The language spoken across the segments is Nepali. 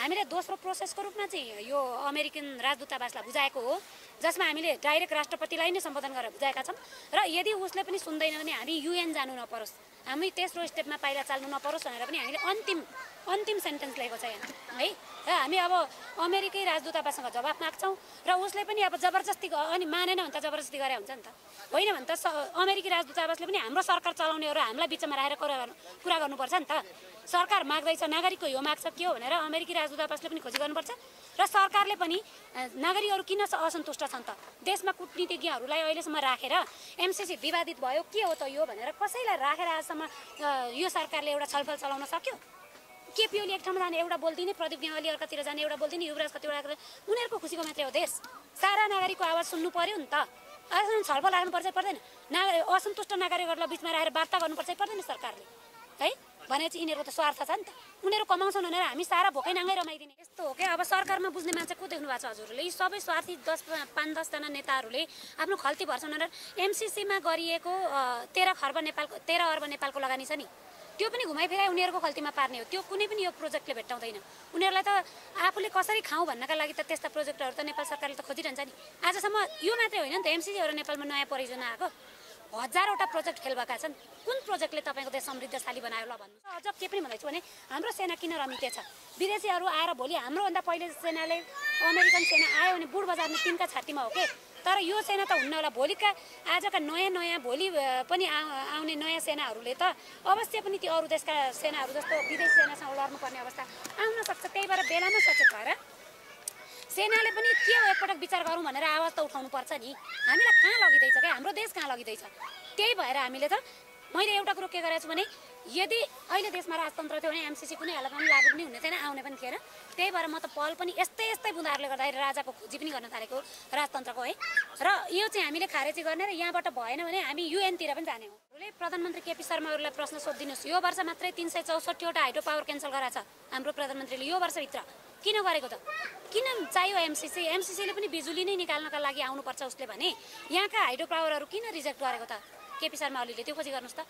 हामीले दोस्रो प्रोसेसको रूपमा चाहिँ यो अमेरिकन राजदूतावासलाई बुझाएको हो, जसमा हामीले डाइरेक्ट राष्ट्रपतिलाई नै सम्बोधन गरेर बुझाएका छौँ। र यदि उसले पनि सुन्दैन भने हामी युएन जानु नपरोस्, हामी तेस्रो स्टेपमा पाइला चाल्नु नपरोस् भनेर पनि हामीले अन्तिम सेन्टेन्स लेखेको छ यहाँ है। र हामी अब अमेरिकी राजदूतावाससँग जवाफ माग्छौँ र उसले पनि अब जबरजस्ती अनि मानेन भने त जबरजस्ती गरे हुन्छ नि त, होइन भने त अमेरिकी राजदूतावासले पनि हाम्रो सरकार चलाउनेहरू हामीलाई बिचमा राखेर कुरा गर्नुपर्छ नि त। सरकार माग्दैछ, नागरिकको यो माग्छ के हो भनेर अमेरिकी राजदूतावासले पनि खोजी गर्नुपर्छ र सरकारले पनि नागरिकहरू किन असन्तुष्ट छन् त, देशमा कूटनीतिज्ञहरूलाई अहिलेसम्म राखेर एमसिसी विवादित भयो के हो त यो भनेर कसैलाई राखेर आजसम्म यो सरकारले एउटा छलफल चलाउन सक्यो? केपी ओली एक ठाउँमा जाने एउटा बोल्दिने, प्रदीप नेवाली अर्कातिर जाने एउटा बोल्दिने, युवराज कतिवटा उनीहरूको खुसीको मात्रै हो देश। सारा नागरिकको आवाज सुन्नु पर्यो नि त। अहिलेसम्म छलफल राख्नुपर्छ पर्दैन, असन्तुष्ट नागरिकहरूलाई बिचमा राखेर वार्ता गर्नुपर्छ पर्दैन सरकारले है। भनेपछि यिनीहरूको त स्वार्थ छ नि त, उनीहरू कमाउँछन् भनेर हामी सारा भोकै नाङ्गै रमाइदिने यस्तो हो क्या। अब सरकारमा बुझ्ने मान्छे को देख्नु भएको छ हजुरहरूले? यी सबै स्वार्थी 5-10 जना नेताहरूले आफ्नो खल्ती भर्छन् भनेर एमसिसीमा गरिएको 13 अर्ब नेपालको लगानी छ नि, त्यो पनि घुमाइफिराइ उनीहरूको खल्तीमा पार्ने हो। त्यो कुनै पनि यो प्रोजेक्टले भेट्टाउँदैन। उनीहरूलाई त आफूले कसरी खाउँ भन्नका लागि त त्यस्ता प्रोजेक्टहरू त नेपाल सरकारले त खोजिरहन्छ नि। आजसम्म यो मात्रै होइन नि त, एमसिसीहरू नेपालमा नयाँ परियोजना आएको हजारवटा प्रोजेक्ट फेल भएका छन्। कुन प्रोजेक्टले तपाईँको देश समृद्धशाली बनायो ल भन्नु। अझ के पनि भन्दैछु भने हाम्रो सेना किन रमिते छ? विदेशीहरू आएर भोलि हाम्रोभन्दा पहिले सेनाले अमेरिकन सेना आयो भने बुढ बजार्ने तिनका छातीमा हो के। तर यो सेना त हुन्न होला। भोलिका आजका नयाँ भोलि पनि आउने नयाँ सेनाहरूले त अवश्य पनि ती अरू देशका सेनाहरू जस्तो विदेशी सेनासँग लड्नुपर्ने अवस्था आउन सक्छ। त्यही भएर बेलामा सचेत भएर सेनाले पनि के हो एकपटक विचार गरौँ भनेर आवाज त उठाउनु पर्छ नि। हामीलाई कहाँ लगिँदैछ क्या, हाम्रो देश कहाँ लगिँदैछ? त्यही भएर हामीले त मैले एउटा कुरो के गरेको छु भने यदि अहिले देशमा राजतन्त्र थियो भने एमसिसी कुनै हालतमा पनि लागु पनि हुने थिएन, आउने पनि थिएन। त्यही भएर म त पहल पनि यस्तै बुँदाहरूले गर्दाखेरि राजाको खोजी पनि गर्न थालेको राजतन्त्रको है। र यो चाहिँ हामीले खारेजी गर्ने र यहाँबाट भएन भने हामी युएनतिर पनि जाने हो। प्रधानमन्त्री केपी शर्माहरूलाई प्रश्न सोधिदिनुहोस्, यो वर्ष मात्रै 364वटा हाइड्रो पावर क्यान्सल गराएको छ हाम्रो प्रधानमन्त्रीले यो वर्षभित्र। किन गरेको त? किन चाहियो एमसिसी? एमसिसीले पनि बिजुली नै निकाल्नका लागि आउनुपर्छ उसले भने यहाँका हाइड्रो पावरहरू किन रिजेक्ट गरेको त केपी शर्मा ओलीले? त्यो खोजी गर्नुहोस् त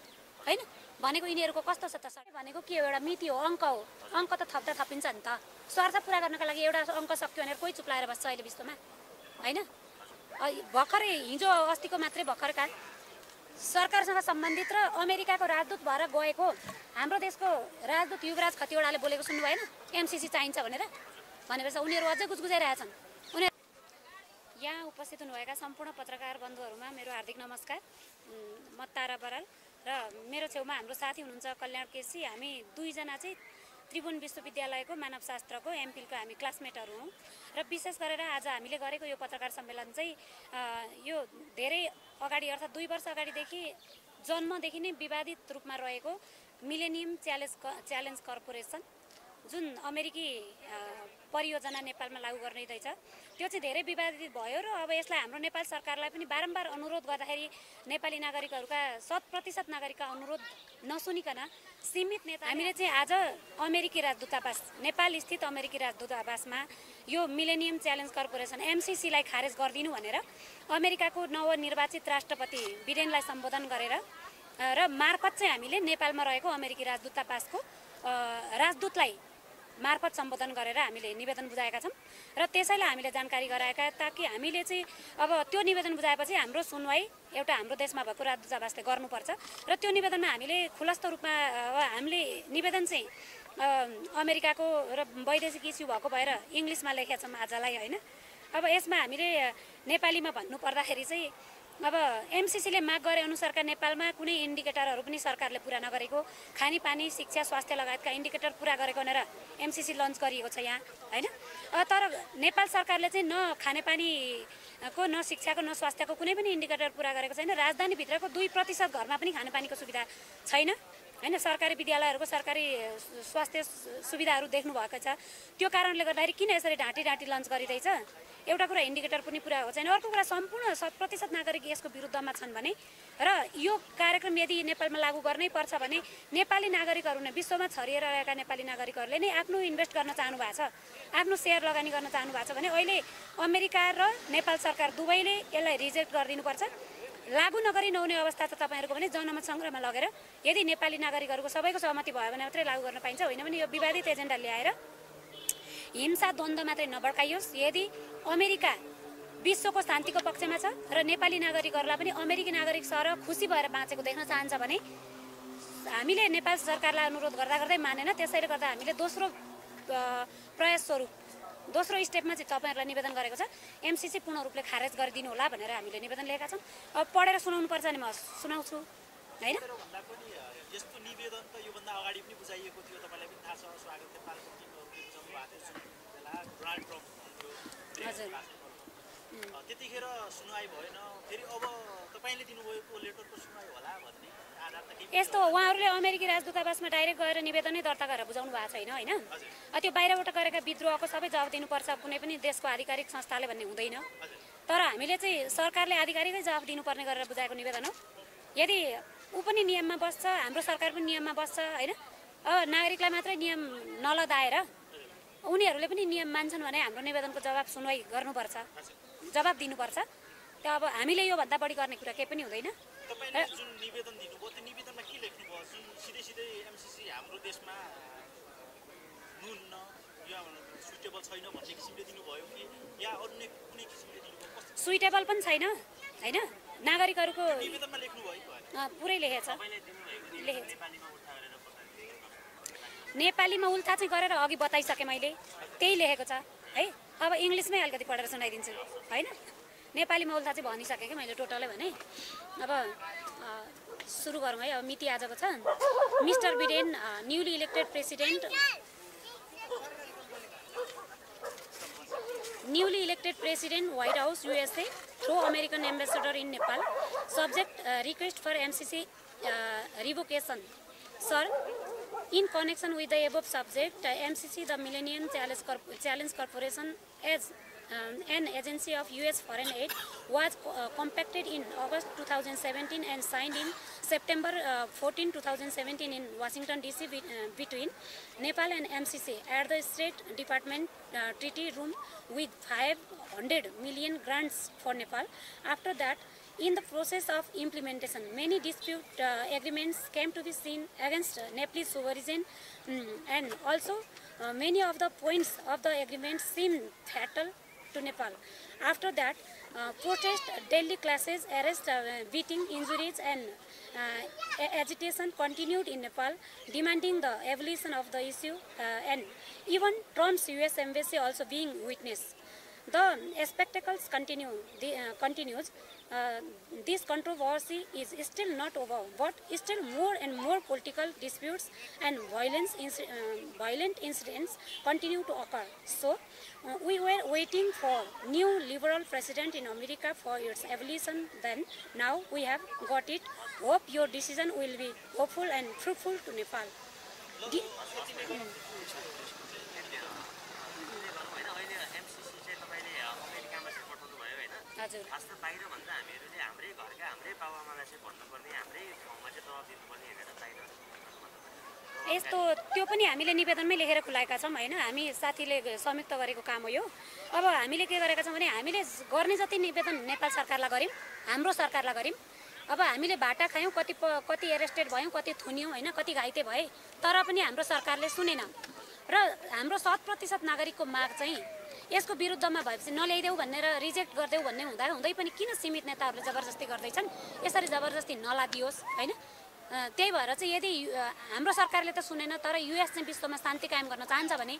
होइन। भनेको यिनीहरूको कस्तो छ त? भनेको के हो? एउटा मिति हो, अङ्क हो। अङ्क त थप्दा थपिन्छ नि त। स्वार्थ पुरा गर्नका लागि एउटा अङ्क सक्यो भनेर कोही चुप लाएर बस्छ अहिले विश्वमा होइन। भर्खरै हिजो अस्तिको मात्रै भर्खरका सरकारसँग सम्बन्धित र अमेरिकाको राजदूत भएर गएको हाम्रो देशको राजदूत युवराज खतिवडाले बोलेको सुन्नु भएन? एमसिसी चाहिन्छ भनेर। भनेपछि उनीहरू अझै गुजगुजाइरहेछन्। उनीहरू यहाँ उपस्थित हुनुभएका सम्पूर्ण पत्रकार बन्धुहरूमा मेरो हार्दिक नमस्कार। म तारा बराल र मेरो छेउमा हाम्रो साथी हुनुहुन्छ कल्याण केसी। हामी दुईजना चाहिँ त्रिभुवन विश्वविद्यालयको मानवशास्त्रको एमफिलको हामी क्लासमेटहरू हौँ। र विशेष गरेर आज हामीले गरेको यो पत्रकार सम्मेलन चाहिँ यो धेरै अगाडि अर्थात् 2 वर्ष अगाडिदेखि जन्मदेखि नै विवादित रूपमा रहेको मिलेनियम च्यालेन्ज कर्पोरेसन जुन अमेरिकी परियोजना नेपालमा लागू गर्दैछ त्यो चाहिँ धेरै विवादित भयो। र अब यसलाई हाम्रो नेपाल सरकारलाई पनि बारम्बार अनुरोध गर्दाखेरि नेपाली नागरिकहरूका 100% नागरिकका अनुरोध नसुनिकन सीमित नेता हामीले चाहिँ आज अमेरिकी राजदूतावास नेपाल स्थित अमेरिकी राजदूतावासमा यो मिलेनियम च्यालेन्ज कर्पोरेसन एमसिसीलाई खारेज गरिदिनु भनेर अमेरिकाको नवनिर्वाचित राष्ट्रपति बिडेनलाई सम्बोधन गरेर र मार्फत चाहिँ हामीले नेपालमा रहेको अमेरिकी राजदूतावासको राजदूतलाई मार्फत सम्बोधन गरेर हामीले निवेदन बुझाएका छौँ र त्यसैलाई हामीले जानकारी गराएका ताकि हामीले चाहिँ अब त्यो निवेदन बुझाएपछि हाम्रो सुनवाई एउटा हाम्रो देशमा भएको राजदूतावासले गर्नुपर्छ र त्यो निवेदनमा हामीले खुलस्त रूपमा हामीले निवेदन चाहिँ अमेरिकाको र वैदेशिक इस्यु भएको भएर इङ्ग्लिसमा लेखेका छौँ आजलाई होइन। अब यसमा हामीले नेपालीमा भन्नु पर्दाखेरि चाहिँ अब एमसिसीले माग गरे अनुसारका नेपालमा कुनै इन्डिकेटरहरू पनि सरकारले पुरा नगरेको, खानेपानी शिक्षा स्वास्थ्य लगायतका इन्डिकेटर पुरा गरेको भनेर एमसिसी लन्च गरिएको छ यहाँ होइन। तर नेपाल सरकारले चाहिँ न खानेपानीको न शिक्षाको न स्वास्थ्यको कुनै पनि इन्डिकेटर पुरा गरेको छैन। राजधानीभित्रको 2% घरमा पनि खानेपानीको सुविधा छैन होइन। सरकारी विद्यालयहरूको सरकारी स्वास्थ्य सुविधाहरू देख्नुभएको छ। त्यो कारणले गर्दाखेरि किन यसरी ढाँटी लन्च गरिँदैछ? एउटा कुरा इन्डिकेटर पनि पुरा भएको छैन। अर्को कुरा सम्पूर्ण 100% नागरिक यसको विरुद्धमा छन् भने र यो कार्यक्रम यदि नेपालमा लागू गर्नै पर्छ भने नेपाली नागरिकहरू नै विश्वमा छरिएर रहेका नेपाली नागरिकहरूले नै आफ्नो इन्भेस्ट गर्न चाहनु भएको छ, आफ्नो सेयर लगानी गर्न चाहनु भएको छ भने अहिले अमेरिका र नेपाल सरकार दुवैले यसलाई रिजेक्ट गरिदिनुपर्छ। लागू नगरी नहुने अवस्था त तपाईँहरूको भने जनमत सङ्ग्रहमा लगेर यदि नेपाली नागरिकहरूको सबैको सहमति भयो भने मात्रै लागू गर्न पाइन्छ, होइन भने यो विवादित एजेन्डा ल्याएर हिंसा द्वन्द्व मात्रै नभड्काइयोस्। यदि अमेरिका विश्वको शान्तिको पक्षमा छ र नेपाली नागरिकहरूलाई पनि अमेरिकी नागरिक सर खुसी भएर बाँचेको देख्न चाहन्छ भने हामीले नेपाल सरकारलाई अनुरोध गर्दा गर्दै मानेन। त्यसैले गर्दा हामीले दोस्रो प्रयास स्वरूप दोस्रो स्टेपमा चाहिँ तपाईँहरूलाई निवेदन गरेको छ, एमसीसी पूर्ण रूपले खारेज गरिदिनु होला भनेर हामीले निवेदन लेखेका छौँ। अब पढेर सुनाउनु पर्छ भने म सुनाउँछु हैन। यस्तो निवेदन त योभन्दा अगाडि पनि बुझाइएको थियो, तपाईँलाई पनि थाहा छ। स्वागत नेपालको टिमहरूले बुझाउनु भएको थियो बेला डोनाल्ड ट्रम्प हुनुहुन्थ्यो। हजुर, त्यतिखेर सुनवाई भएन, फेरि अब तपाईँले दिनुभएको लेटरको सुनवाई होला भन्ने आधार त के? यस्तो उहाँहरूले अमेरिकी राजदूतावासमा डाइरेक्ट गएर निवेदनै दर्ता गरेर बुझाउनु भएको छैन हैन। त्यो बाहिरबाट गरेका विद्रोहको सबै जवाब दिनुपर्छ कुनै पनि देशको आधिकारिक संस्थाले भन्ने हुँदैन। तर हामीले चाहिँ सरकारले आधिकारिकै जवाब दिनुपर्ने गरेर बुझाएको निवेदन हो। यदि ऊ पनि नियममा बस्छ, हाम्रो सरकार पनि नियममा बस्छ हैन। अब नागरिकलाई मात्रै नियम नलदाएर उनीहरूले पनि नियम मान्छन् भने हाम्रो निवेदनको जवाब सुनवाई गर्नुपर्छ, जवाब दिनुपर्छ। त्यो अब हामीले योभन्दा बढी गर्ने कुरा केही पनि हुँदैन। तपाईँले जुन निवेदन दिनुभयो त्यो निवेदनमा के लेख्नुभयो? सिधै सिधै एमसीसी हाम्रो देशमा नुन या सुइटेबल छैन भन्ने किसिमले दिनुभयो कि या अन्य कुनै किसिमले दिनुभयो? सुइटेबल पनि छैन हैन। नागरिकहरूको निवेदनमा लेख्नुभयो पुरै लेखेछ। नेपालीमा उल्था चाहिँ गरेर अघि बताइसकेँ मैले, त्यही लेखेको छ है। अब इङ्ग्लिसमै अलिकति पढेर सुनाइदिन्छु हैन। नेपालीमा उल्था चाहिँ भनिसकेँ कि मैले टोटलै भने। अब सुरु गरौँ है। अब मिति आजको छ। Mister Biden newly elected president White House USA through American ambassador in Nepal subject request for MCC revocation. Sir, in connection with the above subject, MCC the Millennium Challenge Corporation as an agency of US foreign aid was compacted in August 2017 and signed in September 14, 2017 in Washington DC between Nepal and MCC at the State Department Treaty Room with 500 million grants for Nepal. After that, in the process of implementation, many dispute agreements came to be seen against Nepalese sovereignty, and also many of the points of the agreement seemed fatal to Nepal. After that, protest, daily clashes, arrest, beating, injuries and agitation continued in Nepal, demanding the evolution of the issue, and even Trump's US embassy also being witnessed. The spectacles continues. This controversy is still not over, but still more and more political disputes and violent incidents continue to occur. So, we were waiting for new liberal president in America for its evolution. Then, now we have got it. Hope your decision will be hopeful and fruitful to Nepal. हजुर, खासमा बाहिर भन्दा हामीहरूले हाम्रै घरका हाम्रै बाबुआमालाई चाहिँ भन्नुपर्ने, हाम्रै ठाउँमा चाहिँ दबाब दिनुपर्ने भनेर बाहिर यस्तो त्यो पनि हामीले निवेदनमै लेखेर खुलाएका छौँ हैन। हामी साथीले संयुक्त गरेको काम हो यो। अब हामीले के गरेका छौँ भने हामीले गर्ने जति निवेदन नेपाल सरकारलाई गर्यौँ, हाम्रो सरकारलाई गर्यौँ। अब हामीले भाटा खायौँ, कति एरेस्टेड भयौँ, कति थुन्यौँ हैन, कति घाइते भए, तर पनि हाम्रो सरकारले सुनेन। र हाम्रो 100% नागरिकको माग चाहिँ यसको विरुद्धमा भएपछि नल्याइदेऊ भनेर रिजेक्ट गरिदेऊ भन्ने हुँदै पनि किन सीमित नेताहरूले जबरजस्ती गर्दैछन्? यसरी जबरजस्ती नलादियोस् हैन। त्यही भएर चाहिँ यदि हाम्रो सरकारले त सुनेन, तर युएस चाहिँ विश्वमा शान्ति कायम गर्न चाहन्छ भने,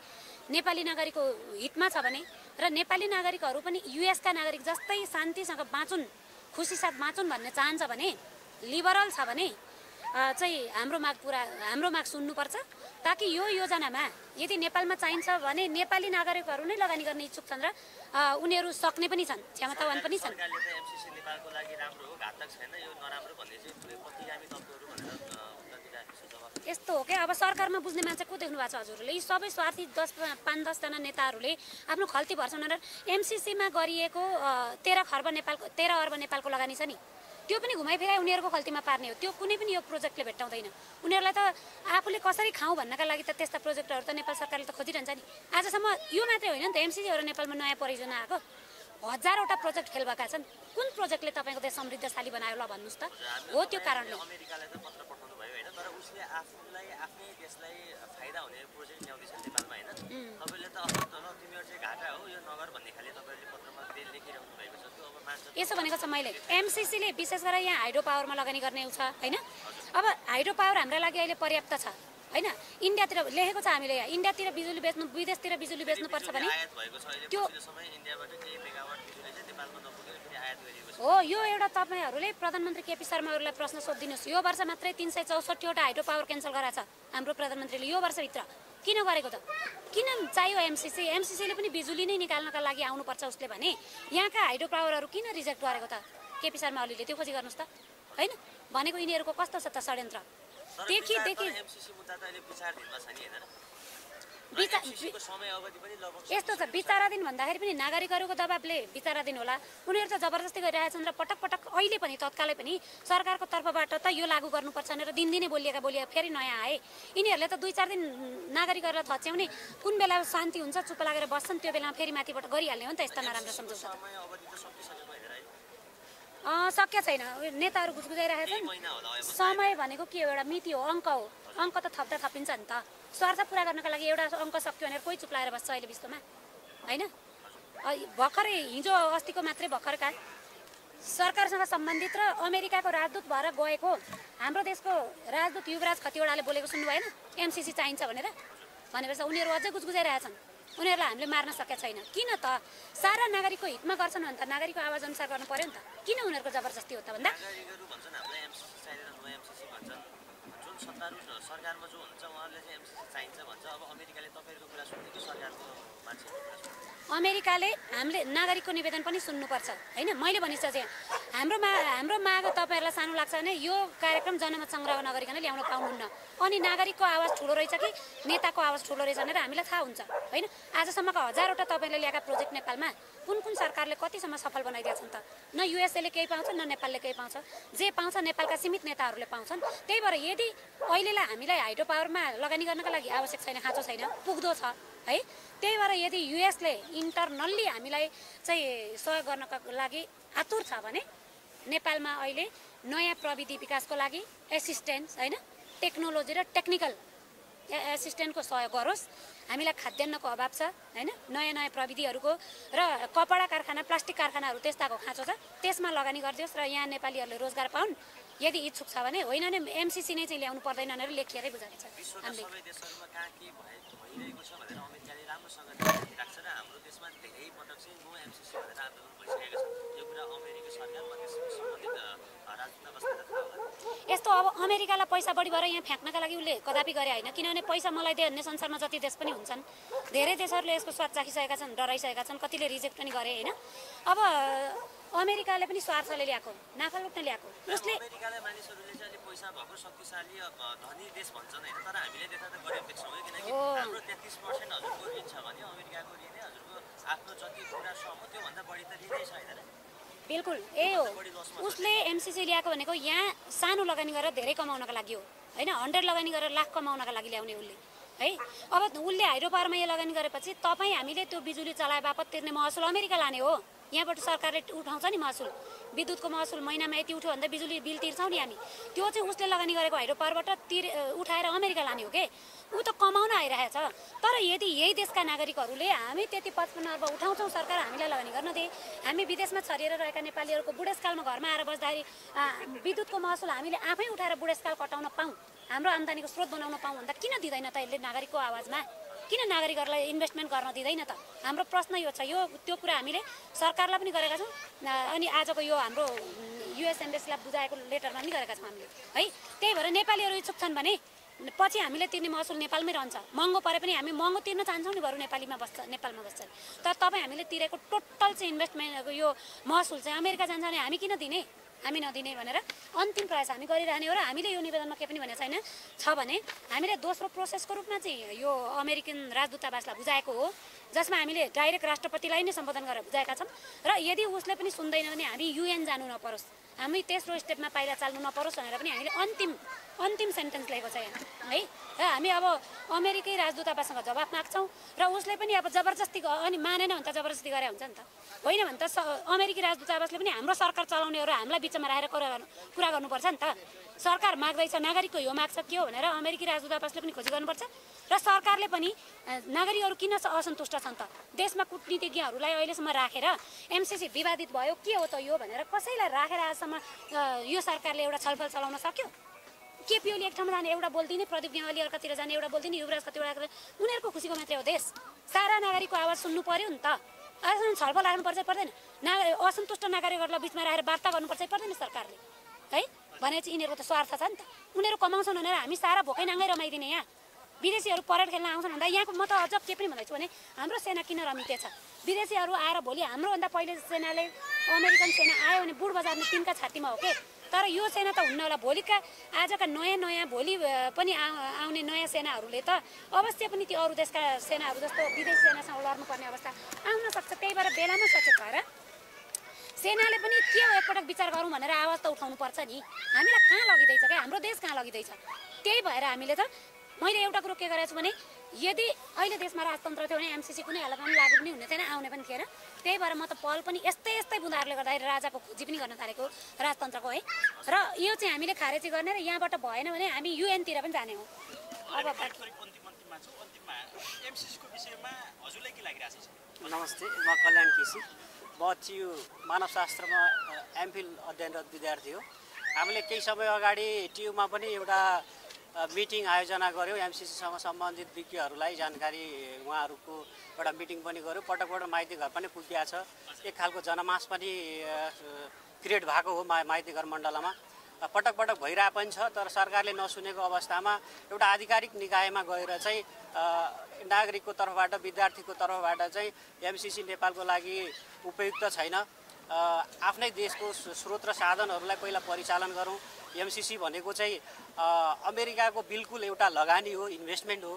नेपाली नागरिकको हितमा छ भने र नेपाली नागरिकहरू पनि युएसका नागरिक जस्तै शान्तिसँग बाँचुन्, खुसी साथ बाँचुन् भन्ने चाहन्छ भने, लिबरल छ भने चाहिँ हाम्रो माग सुन्नुपर्छ, ताकि यो योजनामा यदि नेपालमा चाहिन्छ भने नेपाली नागरिकहरू नै लगानी गर्ने इच्छुक छन् र उनीहरू सक्ने पनि छन्, क्षमतावान पनि छन्। सरकारले त एमसीसी नेपालको लागि राम्रो हो, घातक छैन, यो नराम्रो भन्ने चाहिँ प्रतिगामी तत्त्वहरू भनेर यस्तो हो क्या। अब सरकारमा बुझ्ने मान्छे को देख्नु भएको छ हजुरहरूले? यी सबै स्वार्थी 5-10 जना नेताहरूले आफ्नो खल्ती भर्छन् भनेर एमसीसीमा गरिएको 13 अर्ब नेपालको लगानी छ नि, त्यो पनि घुमाइफिराइ उनीहरूको खल्तीमा पार्ने हो। त्यो कुनै पनि यो प्रोजेक्टले भेट्टाउँदैन। उनीहरूलाई त आफूले कसरी खाउँ भन्नका लागि त त्यस्ता प्रोजेक्टहरू त नेपाल सरकारले त खोजिरहन्छ नि। आजसम्म यो मात्रै होइन नि त, एमसीसीहरू नेपालमा नयाँ परियोजना आएको 1000वटा प्रोजेक्ट फेल भएका छन्। कुन प्रोजेक्टले तपाईँको देश समृद्धशाली बनायो ल भन्नुहोस् त? हो त्यो कारणले अमेरिकालाई त पत्र पठाउनु भयो होइन, तर उसले आफूलाई आफ्नै देशलाई फाइदा हुने प्रोजेक्ट ल्याउँदैछ नेपालमा होइन। तपाईँले त यसो भनेको छ मैले एमसीसीले विशेष गरेर यहाँ हाइड्रो पावरमा लगानी गर्ने छ हैन। अब हाइड्रो पावर हाम्रो लागि अहिले पर्याप्त छ हैन। इन्डियातिर लेखेको छ हामीले यहाँ इन्डियातिर बिजुली बेच्नु विदेशतिर बिजुली बेच्नुपर्छ भने त्यो हो। यो एउटा तपाईहरुले प्रधानमन्त्री केपी शर्माहरुलाई प्रश्न सोधिदिनुस्। यो वर्ष मात्रै 364 वटा हाइड्रो पावर क्यान्सल गराछ हाम्रो प्रधानमन्त्रीले यो वर्षभित्र। किन गरेको त? किन चाहियो एमसीसी? एमसीसीले पनि बिजुली नै निकाल्नका लागि आउनुपर्छ उसले भने यहाँका हाइड्रो पावरहरु किन रिजेक्ट गरेको त केपी शर्मा ओलीले? त्यो खोजी गर्नुस् त हैन। भनेको यिनीहरुको कस्तो छ त षड्यन्त्र? देखि एमसीसी मुद्दा त अहिले विचाराधीनमा छ नि हैन। एमसीसीको समय अवधि पनि लगभग यस्तो छ। विचाराधीन भन्दाखेरि पनि नागरिकहरूको दबावले विचाराधीन होला। उनीहरू त जबरजस्ती गरिरहेछन् र पटक पटक अहिले पनि तत्कालै पनि सरकारको तर्फबाट त यो लागू गर्नुपर्छ भनेर दिनदिनै बोलिएका फेरि नयाँ आए। यिनीहरूले त 2-4 दिन नागरिकहरूलाई थच्याउने कुन बेला शान्ति हुन्छ चुप लागेर बस्छन् त्यो बेलामा फेरि माथिबाट गरिहाल्ने हो नि त यस्ता नराम्रो सम्झौता। समय अवधि त सकिसक्यो हैन है। सक्य छैन। नेताहरू गुजगुजाइरहेछन्। समय भनेको के हो? एउटा मिति हो, अङ्क हो। अङ्क त थप्दा थपिन्छ नि त। स्वार्थ पुरा गर्नका लागि एउटा अङ्क सक्यो भनेर कोही चुप लागेर बस्छ अहिले विश्वमा हैन। भर्खरै हिजो अस्तिको मात्रै भर्खरका सरकारसँग सम्बन्धित र अमेरिकाको राजदूत भएर गएको हाम्रो देशको राजदूत युवराज खतिवडाले बोलेको सुन्नु भएन? एमसीसी चाहिन्छ भनेपछि उनीहरू अझै गुजगुजाइरहेछन्। उनीहरूलाई हामीले मार्न सकेका छैन। किन त? सारा नागरिकको हितमा गर्छन् भने त नागरिकको आवाज अनुसार गर्नु पर्यो नि त। किन उनीहरूको जबरजस्ती हो त भन्दा नागरिकहरू भन्छन् हामीलाई एमसीसी चाहिँदैन, नो एमसीसी भन्छन्। जुन सत्तारूढ सरकारमा जो हुन्छ उहाँहरूले चाहिँ एमसीसी चाहिन्छ भन्छ। अब अमेरिकाले तपाईहरुको कुरा सुन्ने कि सरकारको मान्छेको कुरा सुन्ने? अमेरिकाले हामीले नागरिकको निवेदन पनि सुन्नुपर्छ हैन। मैले भनिसकेँ हाम्रो माग तपाईहरुलाई सानो लाग्छ भने यो कार्यक्रम जनमत संग्रह नगरिकन ल्याउन पाउनुहुन्न। अनि नागरिकको आवाज ठुलो रहेछ कि नेताको आवाज ठुलो रहेछ भनेर हामीलाई थाहा हुन्छ हैन। आजसम्मका हजारवटा तपाईले ल्याएका प्रोजेक्ट नेपालमा कुन सरकारले कतिसम्म सफल बनाइदिएका छन् त? न युएसएले केही पाउँछ न नेपालले केही पाउँछ। जे पाउँछ नेपालका सीमित नेताहरूले पाउँछन्। त्यही भएर यदि अहिलेलाई हामीलाई हाइड्रो पावरमा लगानी गर्नका लागि आवश्यक छैन, खाँचो छैन, पुग्दो छ है। त्यही भएर यदि युएसले इन्टरनल्ली हामीलाई चाहिँ सहयोग गर्नका लागि आतुर छ भने नेपालमा अहिले नयाँ प्रविधि विकासको लागि एसिस्टेन्स हैन, टेक्नोलोजी र टेक्निकल एसिस्टेन्टको सहयोग गरोस्। हामीलाई खाद्यान्नको अभाव छ हैन। नयाँ प्रविधिहरूको र कपडा कारखाना, प्लास्टिक कारखानाहरू त्यस्ताको खाँचो छ। त्यसमा लगानी गरिदियोस् र यहाँ नेपालीहरूले रोजगार पाउन्। यदि इच्छुक छ भने होइन भने एमसीसी नै चाहिँ ल्याउनु पर्दैन भनेर लेखिएरै बुझाएको छ हामीले। सबै देशहरुमा कहाँ के भइरहेको छ भनेर अमेरिकाले राम्रोसँग राख्छ र हाम्रो देशमा धेरै पटक चाहिँ नो एमसीसी भनेर आन्दोलन गरिसकेको छ। यो कुरा अमेरिका सरकार र त्यससँग सम्बन्धित राजदूतावासले थाहा होला। यस्तो अब अमेरिकालाई पैसा बढी भएर यहाँ फ्याँक्नका लागि उसले कदापि गरे होइन। किनभने पैसा मलाई दियो भन्ने संसारमा जति देश पनि हुन्छन्। धेरै देशहरूले यसको स्वाद चाखिसकेका छन्, डराइसकेका छन्, कतिले रिजेक्ट पनि गरे होइन। अब अमेरिकाले पनि स्वार्थले ल्याएको, नाफा लुट्न ल्याएको। उसले अमेरिकालाई मानिसहरूले चाहिँ अलि पैसा भएको शक्तिशाली धनी देश भन्छन् हैन। तर हामीले देख्दा त गरिब देख्छौँ है। किनकि हाम्रो 33% हजुरको ऋण छ भने अमेरिकाको ऋण हजुरको आफ्नो जति कुरा छ त्योभन्दा बढी त ऋणै छ हैन। बिल्कुल यही हो। उसले एमसीसी ल्याएको भनेको यहाँ सानो लगानी गरेर धेरै कमाउनका लागि हो हैन। 100 लगानी गरेर लाख कमाउनका लागि ल्याउने उसले है। अब उसले हाइड्रो पावरमा यो लगानी गरेपछि तपाईँ हामीले त्यो बिजुली चलाए बापत तिर्ने महसुल अमेरिका लाने हो। यहाँबाट सरकारले उठाउँछ नि महसुल, विद्युतको महसुल महिनामा यति उठ्यो भन्दा बिजुली बिल तिर्छौँ नि हामी। त्यो चाहिँ उसले लगानी गरेको हाइड्रो पावरबाट उठाएर अमेरिका लाने हो के। ऊ त कमाउन आइरहेछ। तर यदि यही देशका नागरिकहरूले हामी त्यति 55 अर्ब उठाउँछौँ, सरकार हामीलाई लगानी गर्न दे, हामी विदेशमा छरिएर रहेका नेपालीहरूको बुढेसकालमा घरमा आएर बस्दाखेरि विद्युतको महसुल हामीले आफै उठाएर बुढेसकाल कटाउन पाऊँ, हाम्रो आम्दानीको स्रोत बनाउन पाऊँ भन्दा किन दिँदैन त यसले नागरिकको आवाजमा? किन नागरिकहरूलाई इन्भेस्टमेन्ट गर्न दिँदैन त? हाम्रो प्रश्न यो छ। त्यो कुरा हामीले सरकारलाई पनि गरेका छौँ अनि आजको यो हाम्रो युएस एम्बेसीलाई बुझाएको लेटरमा पनि गरेका छौँ हामीले है। त्यही भएर नेपालीहरू इच्छुक छन् भने पछि हामीले तिर्ने महसुल नेपालमै रहन्छ। महँगो परे पनि हामी महँगो तिर्न चाहन्छौँ नि, बरु नेपालमा बस्छ। तर तपाईँ हामीले तिरेको टोटल चाहिँ इन्भेस्टमेन्टको यो महसुल चाहिँ अमेरिका जान्छ भने हामी किन दिने? हामी नदिने भनेर अन्तिम प्रयास हामी गरिरहने हो। र हामीले यो निवेदनमा के पनि भनेको छैन छ भने हामीले दोस्रो प्रोसेसको रूपमा चाहिँ यो अमेरिकन राजदूतावासलाई बुझाएको हो, जसमा हामीले डाइरेक्ट राष्ट्रपतिलाई नै सम्बोधन गरेर बुझाएका छौँ। र यदि उसले पनि सुन्दैन भने हामी युएन जानु नपरोस्, हामी तेस्रो स्टेपमा पाइला चाल्नु नपरोस् भनेर पनि हामीले अन्तिम सेन्टेन्स लिएको छ यहाँ है। र हामी अब अमेरिकै राजदूतावाससँग जवाफ माग्छौँ र उसले पनि अब जबरजस्ती अनि मानेन भने त जबरजस्ती गरे हुन्छ नि त, होइन भने त अमेरिकी राजदूतावासले पनि हाम्रो सरकार चलाउनेहरू हामीलाई बिचमा राखेर कुरा गर्नुपर्छ नि त। सरकार माग्दैछ, नागरिकको यो माग छ के हो भनेर अमेरिकी राजदूतावासले पनि खोजी गर्नुपर्छ र सरकारले पनि नागरिकहरू किन असन्तुष्ट छन् त, देशमा कूटनीतिज्ञहरूलाई अहिलेसम्म राखेर एमसीसी विवादित भयो के हो त यो भनेर कसैलाई राखेर आजसम्म यो सरकारले एउटा छलफल चलाउन सक्यो? केपी ओली एक ठाउँमा जाने एउटा बोल्दिने, प्रदीप गेवाली अर्कातिर जाने एउटा बोल्दिने, युवराज कतिवटा उनीहरूको खुसीको मात्रै हो देश। सारा नागरिकको आवाज सुन्नु पर्यो नि त। आजसम्म छलफल राख्नुपर्छ पर्दैन? असन्तुष्ट नागरिकहरूलाई बिचमा राखेर वार्ता गर्नुपर्छ पर्दैन सरकारले है? भनेपछि यिनीहरूको त स्वार्थ छ नि त। उनीहरू कमाउँछन् भनेर हामी सारा भोकै नाङ्गै रमाइदिने यहाँ? विदेशीहरू परेड खेल्न आउँछन् भन्दा यहाँको म त अझ के पनि भन्दैछु भने हाम्रो सेना किन रमिते छ? विदेशीहरू आएर भोलि हाम्रोभन्दा पहिले सेनाले अमेरिकन सेना आयो भने बुढ बजार्ने तिनका छातीमा हो के? तर यो सेना त हुन्न होला। भोलिका आजका नयाँ भोलि पनि आउने नयाँ सेनाहरूले त अवश्य पनि त्यो अरू देशका सेनाहरू जस्तो विदेशी सेनासँग लड्नुपर्ने अवस्था आउन सक्छ। त्यही भएर बेलामा सचेत भएर सेनाले पनि के हो एकपटक विचार गरौँ भनेर आवाज त उठाउनु पर्छ नि। हामीलाई कहाँ लगिँदैछ क्या? हाम्रो देश कहाँ लगिँदैछ? त्यही भएर हामीले त मैले एउटा कुरो के गरेको छु भने यदि अहिले देशमा राजतन्त्र थियो भने एमसीसी कुनै हालतमा पनि लागू पनि हुने थिएन, आउने पनि थिएन। त्यही भएर म त पहल पनि यस्तै बुँदाहरूले गर्दाखेरि राजाको खोजी पनि गर्न थालेको राजतन्त्रको है। र यो चाहिँ हामीले खारेजी गर्ने र यहाँबाट भएन भने हामी युएनतिर पनि जाने हो। अब अन्तिममा छु, अन्तिममा एमसीसीको विषयमा हजुरलाई के लागिरहेछ? नमस्ते, म कल्याण केसी। म चियु मानवशास्त्रमा एमफिल अध्ययनरत विद्यार्थी हो। हामीले केही समय अगाडि टियुमा पनि एउटा मिटिङ आयोजना गऱ्यौँ। एमसीसीसँग सम्बन्धित विज्ञहरूलाई जानकारी उहाँहरूको एउटा मिटिङ पनि गऱ्यौँ। पटक माइती घर पनि पुगिया छ। एक खालको जनमास पनि क्रिएट भएको हो माइती घर मण्डलमा। पटक भइरह पनि छ। तर सरकारले नसुनेको अवस्थामा एउटा आधिकारिक निकायमा गएर चाहिँ नागरिकको तर्फबाट, विद्यार्थीको तर्फबाट चाहिँ एमसीसी नेपालको लागि उपयुक्त छैन, आफ्नै देशको स्रोत र साधनहरूलाई पहिला परिचालन गरौँ। एमसीसी भनेको चाहिँ अमेरिकाको बिल्कुल एउटा लगानी हो, इन्भेस्टमेन्ट हो।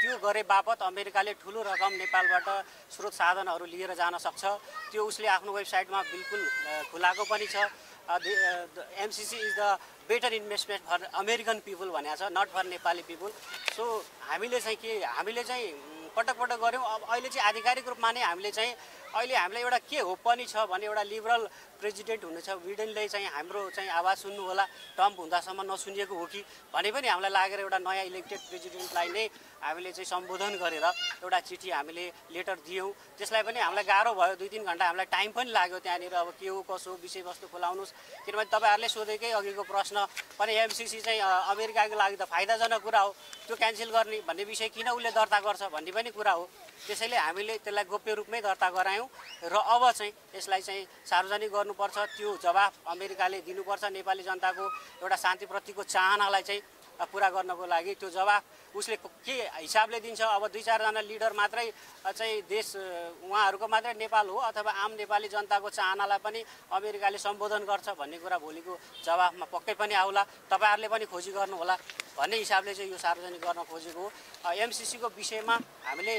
त्यो गरे बापत अमेरिकाले ठुलो रकम नेपालबाट स्रोत साधनहरू लिएर जान सक्छ। त्यो उसले आफ्नो वेबसाइटमा बिल्कुल खुलाएको पनि छ। MCC is the better investment for American people भनेको छ, not for Nepali people. So हामीले चाहिँ पटक गऱ्यौँ। अब अहिले चाहिँ आधिकारिक रूपमा नै अहिले हामीलाई एउटा के होप पनि छ भने एउटा लिबरल प्रेसिडेन्ट हुनेछ, बिडेनले चाहिँ हाम्रो चाहिँ आवाज सुन्नु होला, ट्रम्प हुँदासम्म नसुनिएको हो कि भने पनि हामीलाई लागेर एउटा नयाँ इलेक्टेड प्रेसिडेन्टलाई नै हामीले चाहिँ सम्बोधन गरेर एउटा चिठी हामीले लेटर दियौँ। त्यसलाई पनि हामीलाई गाह्रो भयो, 2-3 घन्टा हामीलाई टाइम पनि लाग्यो त्यहाँनिर। अब के हो कसो विषयवस्तु खुलाउनुहोस्, किनभने तपाईँहरूले सोधेकै अघिको प्रश्न पनि एमसीसी चाहिँ अमेरिकाको लागि त फाइदाजनक कुरा हो, त्यो क्यान्सल गर्ने भन्ने विषय किन उसले दर्ता गर्छ भन्ने पनि कुरा हो। त्यसैले हामीले त्यसलाई गोप्य रूपमै दर्ता गरायौँ र अब चाहिँ यसलाई चाहिँ सार्वजनिक गर्नुपर्छ। त्यो जवाफ अमेरिकाले दिनुपर्छ। नेपाली जनताको एउटा शान्तिप्रतिको चाहनालाई चाहिँ पुरा गर्नको लागि त्यो जवाफ उसले के हिसाबले दिन्छ। अब 2-4 जना लिडर मात्रै चाहिँ देश उहाँहरूको मात्रै नेपाल हो अथवा आम नेपाली जनताको चाहनालाई पनि अमेरिकाले सम्बोधन गर्छ भन्ने कुरा भोलिको जवाफमा पक्कै पनि आउला। तपाईँहरूले पनि खोजी गर्नुहोला भन्ने हिसाबले चाहिँ यो सार्वजनिक गर्न खोजेको हो। एमसीसीको विषयमा हामीले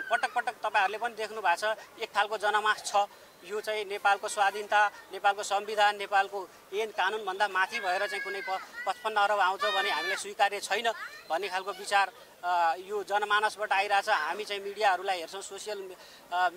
पटक तपाईँहरूले पनि देख्नु भएको छ, एक खालको जनमास छ। यो चाहिँ नेपालको स्वाधीनता, नेपालको संविधान, नेपालको ऐन कानुनभन्दा माथि भएर चाहिँ कुनै 55 अरब आउँछ भने हामीलाई स्वीकार्य छैन भन्ने खालको विचार यो जनमानसबाट आइरहेछ। हामी चाहिँ मिडियाहरूलाई हेर्छौँ, सोसियल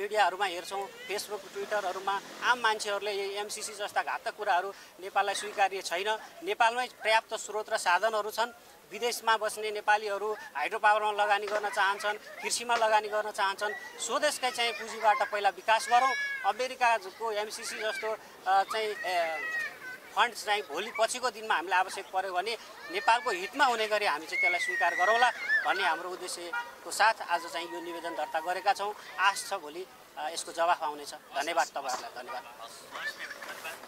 मिडियाहरूमा हेर्छौँ, फेसबुक ट्विटरहरूमा आम मान्छेहरूले एमसीसी जस्ता घातक कुराहरू नेपाललाई स्वीकार्य छैन। नेपालमै पर्याप्त स्रोत र साधनहरू छन्। विदेशमा बस्ने नेपालीहरू हाइड्रो पावरमा लगानी गर्न चाहन्छन्, कृषिमा लगानी गर्न चाहन्छन्। स्वदेशकै चाहिँ पुँजीबाट पहिला विकास गरौँ। अमेरिकाको एमसीसी जस्तो चाहिँ फन्ड्स चाहिँ भोलि पछिको दिनमा हामीलाई आवश्यक पर्यो भने नेपालको हितमा हुने गरी हामी चाहिँ त्यसलाई स्वीकार गरौँला भन्ने हाम्रो उद्देश्यको साथ आज चाहिँ यो निवेदन दर्ता गरेका छौँ। आश छ भोलि यसको जवाफ आउनेछ। धन्यवाद तपाईँहरूलाई। धन्यवाद।